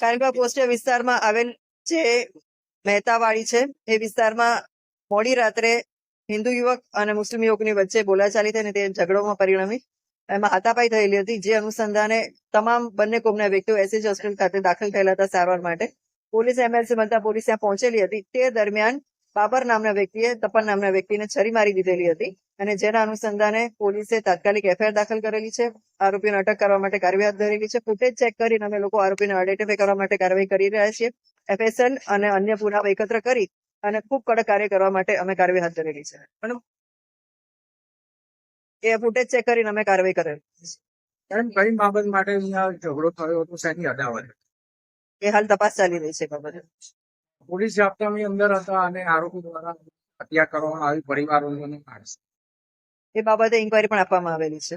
કારેલબાગ post વિસ્તારમાં આવેલ જે મહેતાવાડી છે એ વિસ્તારમાં મોડી રાત્રે હિન્દુ યુવક અને મુસ્લિમ યુવકની વચ્ચે બોલાચાલી થઈ અને તે ઝઘડોમાં પરિણમી. એમાં હાથાપાઈ થયેલી હતી, જે અનુસંધાને તમામ બંને કોમના વ્યક્તિઓ એસએચ હોસ્પિટલ ખાતે દાખલ થયેલા હતા સારવાર માટે. પોલીસ એમએલસી મળતા પોલીસ ત્યાં પહોંચેલી હતી. તે દરમિયાન બાબર નામના વ્યક્તિએ તપન નામના વ્યક્તિને છરી મારી દીધેલી હતી અને જેના અનુસંધાને પોલીસે તાત્કાલિક એફઆઈઆર દાખલ કરેલી છે. આરોપીને અટક કરવા માટે કાર્યવાહી હાથ ધરેલી છે. ફૂટેજ ચેક કરીને અમે લોકો આરોપીને આઈડેન્ટિફાઈ કરવા માટે કાર્યવાહી કરી રહ્યા છીએ. એફએસએલ અને અન્ય પુરાવા એકત્ર કરી અને ખૂબ કડક કાર્ય કરવા માટે અમે કાર્યવાહી હાથ ધરેલી છે. એ ફૂટેજ ચેક કરીને અમે કાર્યવાહી કરેલી કઈ બાબત માટે અહીંયા ઝઘડો થયો હતો, શેની અદાવત? એ હાલ તપાસ ચાલી રહી છે બાબતે. પોલીસ જાપ્તાની અંદર હતા અને આરોપી દ્વારા હત્યા કરવામાં આવી પરિવારોને. એ બાબતે ઇન્કવાયરી પણ આપવામાં આવેલી છે.